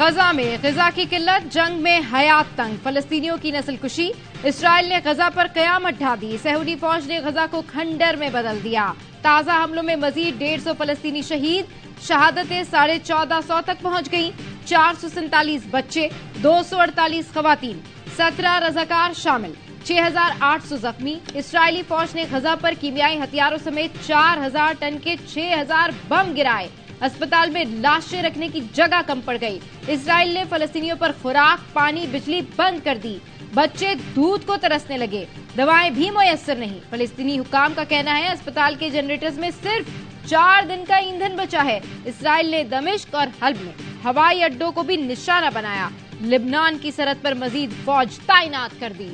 गजा में ग़िज़ा की किल्लत, जंग में हयात तंग, फलस्तीनियों की नस्लकुशी। इसराइल ने गजा पर कयामत ढा दी। सऊदी फौज ने गजा को खंडर में बदल दिया। ताजा हमलों में मजीद 150 फलस्तीनी शहीद, शहादतें 1450 तक पहुंच गईं। 447 बच्चे, 248 खवातीन, 17 रजाकार शामिल, 6800 जख्मी। इसराइली फौज ने गजा पर कीमियाई हथियारों समेत 4000 टन के 6000 बम गिराए। अस्पताल में लाशें रखने की जगह कम पड़ गई। इसराइल ने फलस्तीनियों पर खुराक, पानी, बिजली बंद कर दी। बच्चे दूध को तरसने लगे, दवाएं भी मुयस्सर नहीं। फलस्तीनी हुक्काम का कहना है अस्पताल के जनरेटर्स में सिर्फ 4 दिन का ईंधन बचा है। इसराइल ने दमिश्क और हल्ब में हवाई अड्डों को भी निशाना बनाया। लिबनान की सरहद पर मजीद फौज तैनात कर दी।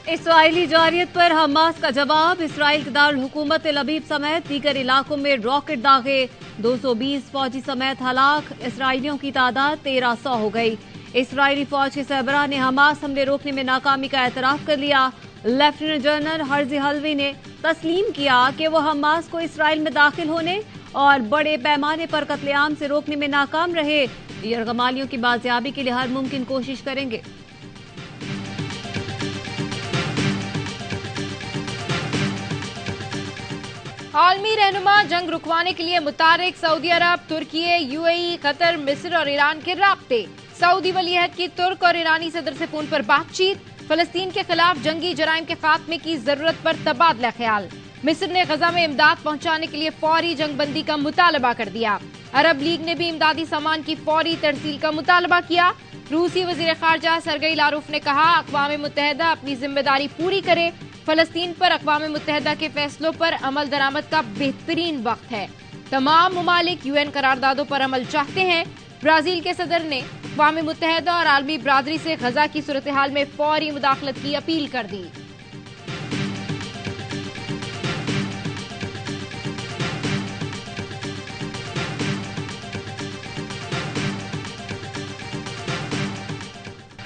इसराइली जारियत पर हमास का जवाब। इसराइल के दारुल हुकूमत तेल अवीव समेत दीगर इलाकों में रॉकेट दागे। 220 फौजी समेत हलाक। इसराइलियों की तादाद 1300 हो गई। इसराइली फौज के सरबराह ने हमास हमले रोकने में नाकामी का एतराफ कर लिया। लेफ्टिनेंट जनरल हर्जी हल्वी ने तस्लीम किया कि वो हमास को इसराइल में दाखिल होने और बड़े पैमाने पर कत्लेआम से रोकने में नाकाम रहे। यरगमालियों की बाजियाबी के लिए हर मुमकिन कोशिश करेंगे। आलमी रहनुमा जंग रुकवाने के लिए मुतारिक। सऊदी अरब, तुर्की, यूएई, कतर, मिस्र और ईरान के राब्ते। सऊदी वलीअहद की तुर्क और ईरानी सदर से फोन पर बातचीत। फलस्तीन के खिलाफ जंगी जराइम के खात्मे की जरूरत पर तबादला ख्याल। मिस्र ने गजा में इमदाद पहुंचाने के लिए फौरी जंगबंदी का मुतालबा कर दिया। अरब लीग ने भी इमदादी सामान की फौरी तरसील का मुतालबा किया। रूसी वजीर खारजा सरगई लारूफ ने कहा, अक़वाम मुत्तहिदा अपनी जिम्मेदारी पूरी करे। फलस्तीन पर अक़वाम मुत्तहिदा के फैसलों पर अमल दरामद का बेहतरीन वक्त है। तमाम मुमालिक यूएन करारदादों पर अमल चाहते हैं। ब्राजील के सदर ने अक़वाम मुत्तहिदा और आलमी बरादरी से गजा की सूरत हाल में फौरी मुदाखलत की अपील कर दी।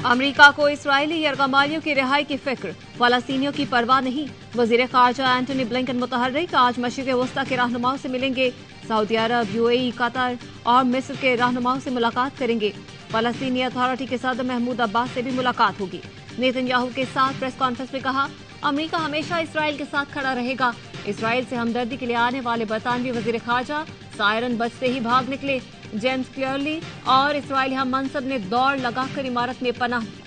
अमेरिका को इसराइली यरगमालियों की रिहाई की फिक्र, फलस्तीनियों की परवाह नहीं। वजीर खारजा एंटनी ब्लिंकन मुतहर्रिक आज मशरिक़ वस्ता के रहनुमाओं से मिलेंगे। सऊदी अरब, यूएई, कतर और मिस्र के रहनुमाओं से मुलाकात करेंगे। फलस्तीनी अथॉरिटी के सदर महमूद अब्बास से भी मुलाकात होगी। नेतन्याहू के साथ प्रेस कॉन्फ्रेंस में कहा, अमेरिका हमेशा इसराइल के साथ खड़ा रहेगा। इसराइल से हमदर्दी के लिए आने वाले बरतानवी वजीर खारजा सायरन बजते ही भाग निकले। जेम्स क्लियरली और इसराइली हम मनसब ने दौड़ लगाकर इमारत में पनाह दी।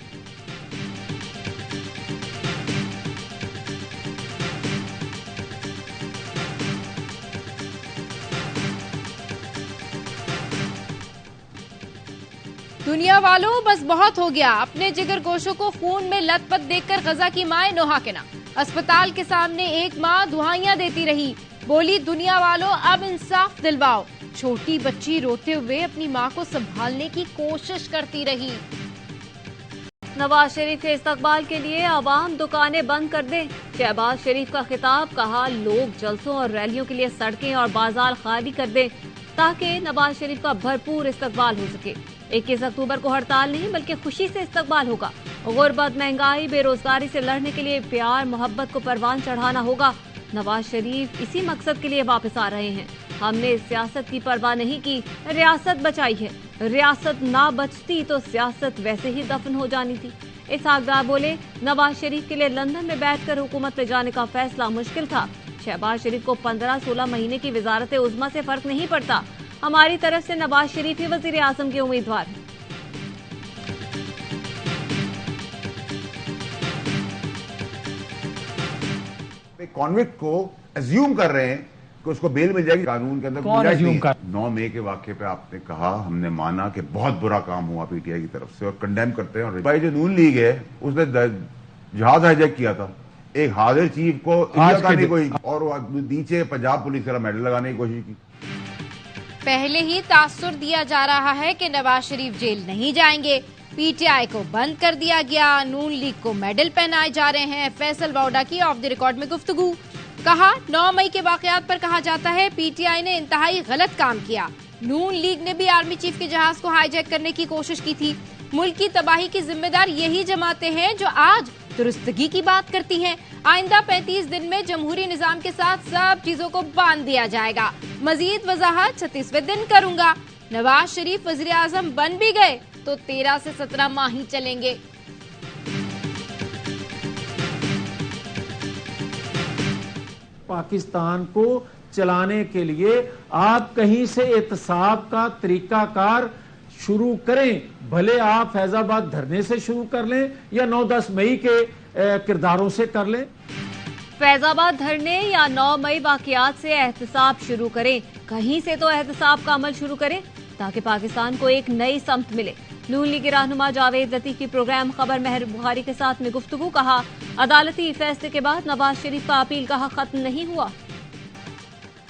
दुनिया वालों, बस बहुत हो गया। अपने जिगर गोशों को खून में लथपथ देखकर गजा की माए नोहा के नाम। अस्पताल के सामने एक माँ दुहाइयां देती रही, बोली, दुनिया वालों अब इंसाफ दिलवाओ। छोटी बच्ची रोते हुए अपनी माँ को संभालने की कोशिश करती रही। नवाज शरीफ के इस्तकबाल के लिए अवाम दुकानें बंद कर दें, शहबाज शरीफ का खिताब। कहा, लोग जलसों और रैलियों के लिए सड़कें और बाजार खाली कर दें ताकि नवाज शरीफ का भरपूर इस्तकबाल हो सके। 21 अक्टूबर को हड़ताल नहीं बल्कि खुशी से इस्तकबाल होगा। गुर्बत, महंगाई, बेरोजगारी से लड़ने के लिए प्यार मोहब्बत को परवान चढ़ाना होगा। नवाज शरीफ इसी मकसद के लिए वापस आ रहे हैं। हमने सियासत की परवाह नहीं की, रियासत बचाई है। रियासत ना बचती तो सियासत वैसे ही दफन हो जानी थी। इसहाक डार बोले, नवाज शरीफ के लिए लंदन में बैठकर हुकूमत में जाने का फैसला मुश्किल था। शहबाज शरीफ को 15-16 महीने की वजारत उज़्मा से फर्क नहीं पड़ता। हमारी तरफ से नवाज शरीफ ही वजीर आजम के उम्मीदवार हैं। कॉन्विक्ट को अज्यूम कर रहे हैं कि उसको बेल मिल जाएगी। कानून के अंदर कौन अज्यूम कर? 9 मई के वाकये पे आपने कहा, हमने माना कि बहुत बुरा काम हुआ पीटीआई की तरफ से और कंडेम करते हैं। और भाई जो नून लीग है उसने जहाज हाईजैक किया था, एक हाजिर चीफ को नहीं कोई, और नीचे पंजाब पुलिस का मेडल लगाने की कोशिश की। पहले ही तासुर दिया जा रहा है कि नवाज शरीफ जेल नहीं जाएंगे। पीटीआई को बंद कर दिया गया, नून लीग को मेडल पहनाए जा रहे हैं। फैसल वाउडा की ऑफ द रिकॉर्ड में गुफ्तगू। कहा, 9 मई के वाकयात पर कहा जाता है पीटीआई ने इंतहाई गलत काम किया। नून लीग ने भी आर्मी चीफ के जहाज को हाईजैक करने की कोशिश की थी। मुल्क की तबाही की जिम्मेदार यही जमातें हैं जो आज दुरुस्तगी की बात करती हैं। आइंदा 35 दिन में जमहूरी निजाम के साथ सब चीजों को बांध दिया जाएगा। मजीद वजाहत 36वें दिन करूंगा। नवाज शरीफ वजीर आजम बन भी गए तो 13 से 17 माह ही चलेंगे। पाकिस्तान को चलाने के लिए आप कहीं से एहतसाब का तरीकाकार शुरू करें, भले आप फैजाबाद धरने से शुरू कर लें या 9-10 मई के किरदारों से कर लें। फैजाबाद धरने या 9 मई वाकयात से एहतसाब शुरू करें, कहीं से तो एहतसाब का अमल शुरू करें ताकि पाकिस्तान को एक नई समत मिले। नून लीग के रहनुमा जावेद लतीफ की प्रोग्राम खबर महर बुखारी के साथ में गुफ्तगू। कहा, अदालती फैसले के बाद नवाज शरीफ का अपील का हक खत्म नहीं हुआ।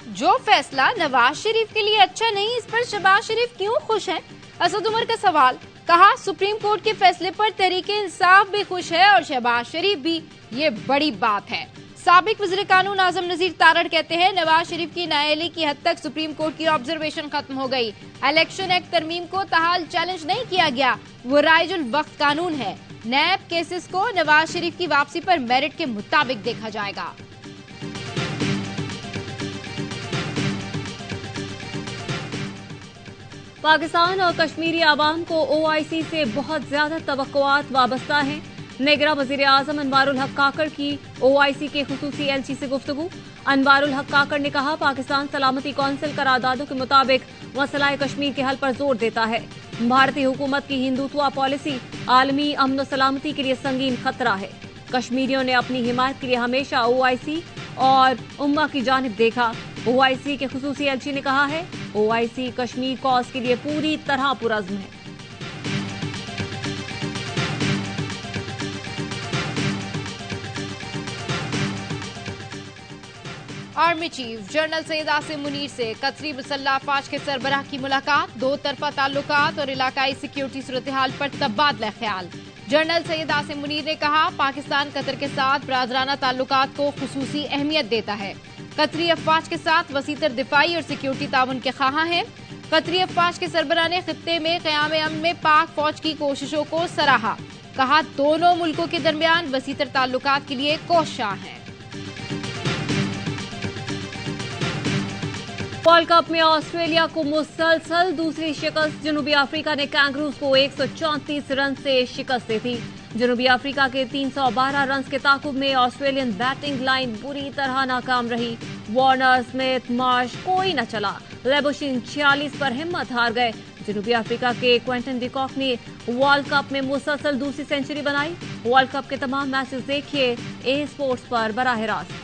जो फैसला नवाज शरीफ के लिए अच्छा नहीं, इस पर शहबाज शरीफ क्यों खुश हैं? असद उमर का सवाल। कहा, सुप्रीम कोर्ट के फैसले पर तहरीके इंसाफ भी खुश है और शहबाज शरीफ भी, ये बड़ी बात है। साबिक वज़ीर कानून आजम नजीर तारड़ कहते हैं, नवाज शरीफ की नाअहली की हद तक सुप्रीम कोर्ट की ऑब्जर्वेशन खत्म हो गई। इलेक्शन एक्ट तरमीम को ताहाल चैलेंज नहीं किया गया, वो राइजुल वक्त कानून है। नैब केसेस को नवाज शरीफ की वापसी पर मेरिट के मुताबिक देखा जाएगा। पाकिस्तान और कश्मीरी आवाम को OIC से बहुत ज्यादा तवक्कुआत वाबस्ता हैं। नेगरा वजीर आजम अनवारुल हक काकड़ की OIC के खुसूसी LC से गुफ्तगू। अनवारुल हक काकड़ ने कहा, पाकिस्तान सलामती कौंसिल करारदादों के मुताबिक मसला कश्मीर के हल पर जोर देता है। भारतीय हुकूमत की हिंदुत्व पॉलिसी आलमी अमन सलामती के लिए संगीन खतरा है। कश्मीरियों ने अपनी हिमायत के लिए हमेशा OIC और उम्मा की जानिब देखा। OIC के खुसूसी LC ने कहा है, OIC कश्मीर कॉज के लिए पूरी तरह पुरज़्म है। Army chief general Syed Asim Munir से कतरी मुसल्लह अफवाज के सरबराह की मुलाकात। दो तरफा ताल्लुकात और इलाकाई सिक्योरिटी सूरत हाल पर तबादला ख्याल। जनरल सैयद आसिम मुनीर ने कहा, पाकिस्तान कतर के साथ बरादराना ताल्लुकात को खुसूसी अहमियत देता है। कतरी अफवाज के साथ वसीतर दिफाई और सिक्योरिटी ताउन के ख्वाहां हैं। कतरी अफवाज के सरबराह ने खित्ते में क़याम अमन में पाक फौज की कोशिशों को सराहा। कहा, दोनों मुल्कों के दरमियान वसीतर ताल्लुकात के लिए कोशां हैं। वर्ल्ड कप में ऑस्ट्रेलिया को मुसलसल दूसरी शिकस्त। जनूबी अफ्रीका ने कैंगरूज को 134 रन से शिकस्त दी थी। जनूबी अफ्रीका के 312 रन के ताकुब में ऑस्ट्रेलियन बैटिंग लाइन बुरी तरह नाकाम रही। वार्नर, स्मिथ, मार्श कोई न चला। लेबोशिन 46 पर हिम्मत हार गए। जनूबी अफ्रीका के क्विंटन डिकॉक ने वर्ल्ड कप में मुसलसल दूसरी सेंचुरी बनाई। वर्ल्ड कप के तमाम मैचेस देखिए ए स्पोर्ट्स पर बराह रास्त।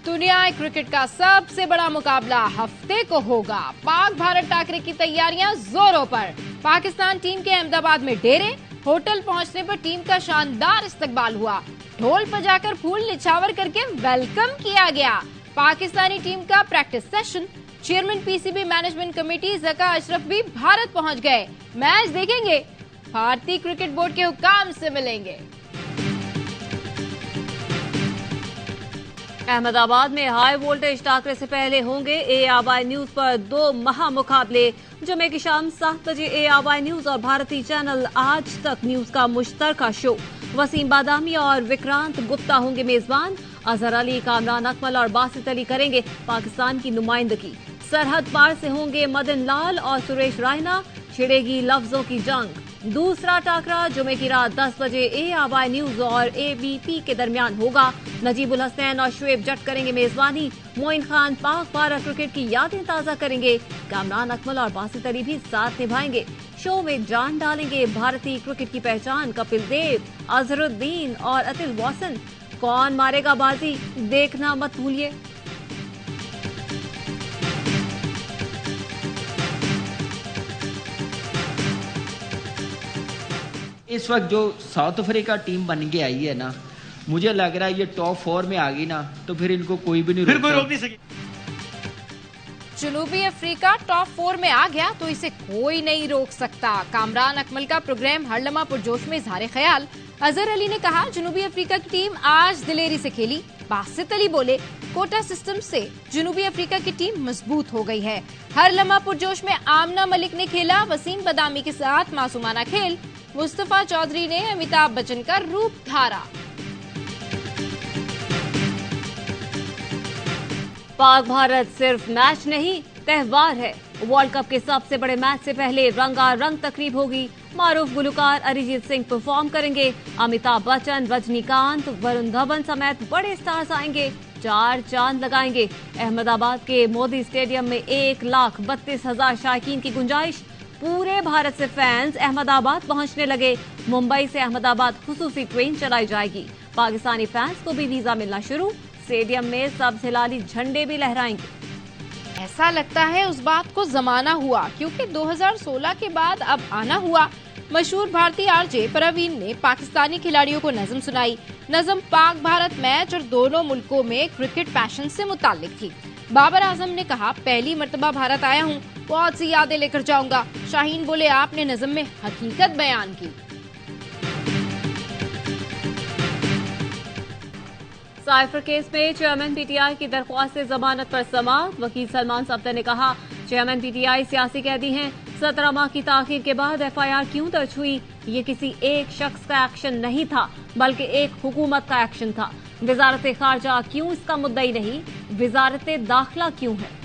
दुनिया क्रिकेट का सबसे बड़ा मुकाबला हफ्ते को होगा। पाक भारत टाकरे की तैयारियां जोरों पर। पाकिस्तान टीम के अहमदाबाद में डेरे। होटल पहुंचने पर टीम का शानदार इस्तकबाल हुआ। ढोल बजाकर फूल निछावर करके वेलकम किया गया। पाकिस्तानी टीम का practice session. Chairman PCB management committee Zaka Ashraf भी भारत पहुंच गए। मैच देखेंगे, भारतीय क्रिकेट बोर्ड के हुक्काम से मिलेंगे। अहमदाबाद में हाई वोल्टेज टाकरे से पहले होंगे ARY न्यूज पर 2 महामुकाबले। जुमे की शाम 7 बजे ARY न्यूज और भारतीय चैनल आज तक न्यूज का मुश्तरका शो। वसीम बादामी और विक्रांत गुप्ता होंगे मेजबान। अजहर अली, कामरान अकमल और बासित अली करेंगे पाकिस्तान की नुमाइंदगी। सरहद पार से होंगे मदन लाल और सुरेश रायना। छिड़ेगी लफ्जों की जंग। दूसरा टाकरा जुमे की रात 10 बजे ARY न्यूज और ABP के दरमियान होगा। नजीबुल हसनैन और शुएब जट करेंगे मेजबानी। मोइन खान पाक पारा क्रिकेट की यादें ताजा करेंगे। कामरान अकमल और बासित अली भी साथ निभाएंगे। शो में जान डालेंगे भारतीय क्रिकेट की पहचान कपिल देव, अजहरुद्दीन और अतिल वासन। कौन मारेगा बाजी, देखना मत भूलिए। इस वक्त जो साउथ अफ्रीका टीम बन के आई है ना, मुझे लग रहा है ये टॉप 4 में आ गई ना तो फिर इनको कोई भी नहीं रोक सके। जनूबी अफ्रीका टॉप 4 में आ गया तो इसे कोई नहीं रोक सकता। कामरान अकमल का प्रोग्राम हर लम्हा पुरजोश में इज़हार ख्याल। अजहर अली ने कहा, जनूबी अफ्रीका की टीम आज दिलेरी से खेली, बासित अली बोले, कोटा सिस्टम से जनूबी अफ्रीका की टीम मजबूत हो गई है। हर लम्हा पुरजोश में आमना मलिक ने खेला वसीम बदामी के साथ मासूमाना खेल। मुस्तफा चौधरी ने अमिताभ बच्चन का रूप धारा। पाक भारत सिर्फ मैच नहीं, त्योहार है। वर्ल्ड कप के सबसे बड़े मैच से पहले रंगारंग तकरीब होगी। मारूफ गुलकार अरिजीत सिंह परफॉर्म करेंगे। अमिताभ बच्चन, रजनीकांत, वरुण धवन समेत बड़े स्टार्स आएंगे। 4 चांद लगाएंगे। अहमदाबाद के मोदी स्टेडियम में 1,32,000 शायकीन की गुंजाइश। पूरे भारत से फैंस अहमदाबाद पहुंचने लगे। मुंबई से अहमदाबाद खुसूसी ट्रेन चलाई जाएगी। पाकिस्तानी फैंस को भी वीजा मिलना शुरू। स्टेडियम में सब हिलाली झंडे भी लहराएंगे। ऐसा लगता है उस बात को जमाना हुआ, क्योंकि 2016 के बाद अब आना हुआ। मशहूर भारतीय आरजे परवीन ने पाकिस्तानी खिलाड़ियों को नज़म सुनाई। नज़म पाक भारत मैच और दोनों मुल्कों में क्रिकेट पैशन से मुताल्लिक थी। बाबर आजम ने कहा, पहली मर्तबा भारत आया हूँ, बहुत सी यादें लेकर जाऊंगा। शाहीन बोले, आपने नज़म में हकीकत बयान की। साइफर केस में चेयरमैन पीटीआई की दरख्वास्त से जमानत पर समाअत। वकील सलमान सफ्दर ने कहा, चेयरमैन पीटीआई सियासी कैदी हैं। 17 माह की ताखीर के बाद एफआईआर क्यों दर्ज हुई? ये किसी एक शख्स का एक्शन नहीं था, बल्कि एक हुकूमत का एक्शन था। वजारत खारजा क्यों इसका मुद्दई नहीं? वजारत दाखिला क्यों है?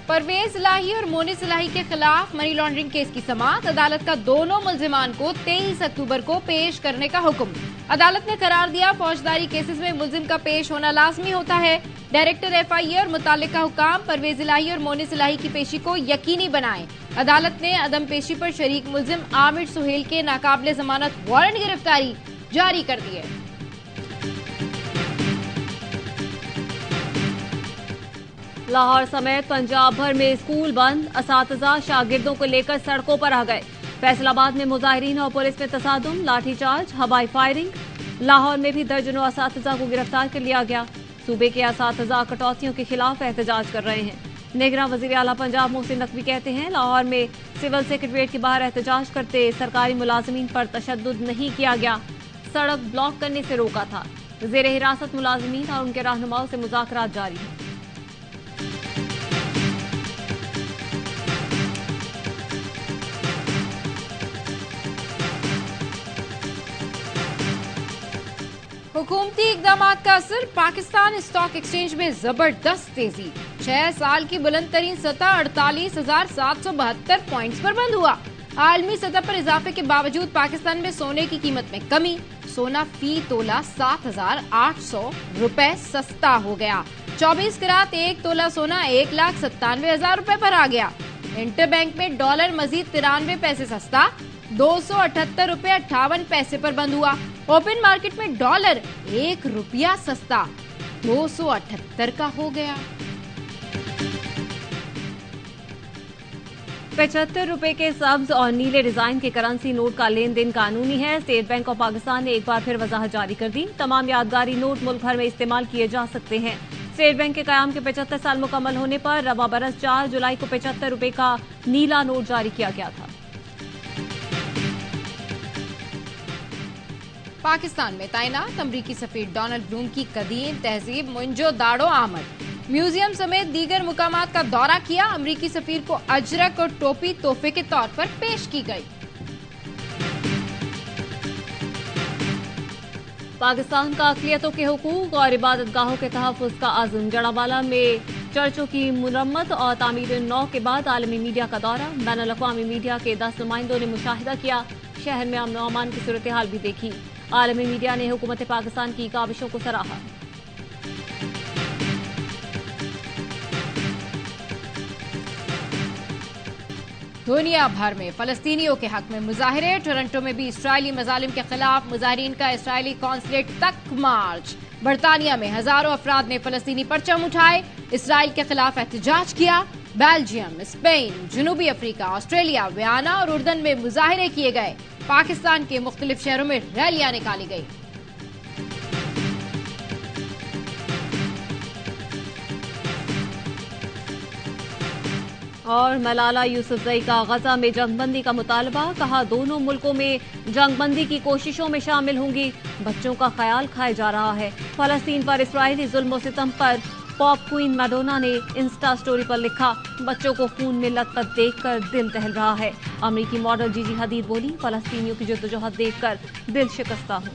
परवेज इलाही और मोनिस इलाही के खिलाफ मनी लॉन्ड्रिंग केस की समाअत। अदालत का दोनों मुल्जिमान को 23 अक्टूबर को पेश करने का हुक्म। अदालत ने करार दिया, फौजदारी केसेस में मुल्जिम का पेश होना लाजमी होता है। डायरेक्टर एफआईए और मुतालिका हुकाम परवेज इलाही और मोनिस इलाही की पेशी को यकीनी बनाएं। अदालत ने अदम पेशी पर शरीक मुल्जिम आमिर सुहेल के नाकाबिले जमानत वारंट गिरफ्तारी जारी कर दी है। लाहौर समेत पंजाब भर में स्कूल बंद। असातिज़ा शागिर्दों को लेकर सड़कों पर आ गए। फैसलाबाद में मुजाहिरीन और पुलिस में तसादुम, लाठीचार्ज, हवाई फायरिंग। लाहौर में भी दर्जनों असातिज़ा को गिरफ्तार कर लिया गया। सूबे के असातिज़ा कटौतियों के खिलाफ एहतजाज कर रहे हैं। निगरां वज़ीर आला पंजाब मोहसिन नकवी कहते हैं, लाहौर में सिविल सेक्रेटरीट के बाहर एहतजाज करते सरकारी मुलाजमीन पर तशद्दुद नहीं किया गया, सड़क ब्लॉक करने से रोका था। ज़ेरे हिरासत मुलाजमीन और उनके रहनुमाओं से मुज़ाकरात जारी हैं। हुकूमती इक़दामात का असर। पाकिस्तान स्टॉक एक्सचेंज में जबरदस्त तेजी। 6 साल की बुलंद तरीन सतह 48,772 पॉइंट्स पर बंद हुआ। आलमी सतह पर इजाफे के बावजूद पाकिस्तान में सोने की कीमत में कमी। सोना फी तोला 7,800 रुपए सस्ता हो गया। 24 कैरेट 1 तोला सोना 1,97,000 रुपए पर आ गया। इंटरबैंक में डॉलर मजीद 93 पैसे सस्ता 278 रुपए 58 पैसे पर बंद हुआ। ओपन मार्केट में डॉलर 1 रुपया सस्ता 278 का हो गया। 75 रुपए के सब्ज और नीले डिजाइन के करेंसी नोट का लेन देन कानूनी है। स्टेट बैंक ऑफ पाकिस्तान ने एक बार फिर वजाहत जारी कर दी। तमाम यादगारी नोट मुल्क भर में इस्तेमाल किए जा सकते हैं। स्टेट बैंक के कयाम के 75 साल मुकम्मल होने पर रवा बरस 4 जुलाई को 75 रुपए का नीला नोट जारी किया गया था। पाकिस्तान में तैनात अमरीकी सफीर डोनाल्ड ब्लूम की कदीम तहजीब मोइंजो-दाड़ो आमद। म्यूजियम समेत दीगर मुकामात का दौरा किया। अमरीकी सफीर को अजरक और टोपी तोहफे के तौर पर पेश की गई। पाकिस्तान का अक़लियतों के हुकूक और इबादत गाहों के तहफ़्फ़ुज़ का आज़म। जड़ावाला में चर्चों की मुरम्मत और तामीर नौ के बाद आलमी मीडिया का दौरा। बैनुल अक़वामी मीडिया के 10 नुमाइंदों ने मुशाहिदा किया। शहर में अमन और अमान की सूरत हाल भी देखी। आलमी मीडिया ने हुकूमत पाकिस्तान की काविशों को सराहा। दुनिया भर में फलस्तीनियों के हक में मुजाहिरे। टोरंटो में भी इसराइली मजालिम के खिलाफ मुजाहिरीन का इसराइली कॉन्सुलेट तक मार्च। बरतानिया में हजारों अफराद ने फलस्तीनी परचम उठाए, इसराइल के खिलाफ एहतजाज किया। बेल्जियम, स्पेन, जनूबी अफ्रीका, ऑस्ट्रेलिया, वियना और उर्दन में मुजाहिरे किए गए। पाकिस्तान के मुख्तलिफ शहरों में रैलियां निकाली गई। और मलाला यूसुफजई का गजा में जंगबंदी का मुतालबा, कहा दोनों मुल्कों में जंगबंदी की कोशिशों में शामिल होंगी। बच्चों का ख्याल खाया जा रहा है। फलस्तीन पर इस्राइली जुल्म और सितम पर पॉप क्वीन मैडोना ने इंस्टा स्टोरी पर लिखा, बच्चों को खून में लथपथ देखकर दिल दहल रहा है। अमेरिकी मॉडल जीजी हदीद बोली, फलस्तीनियों की जद्दोजहद देखकर दिल शिकस्ता हूँ।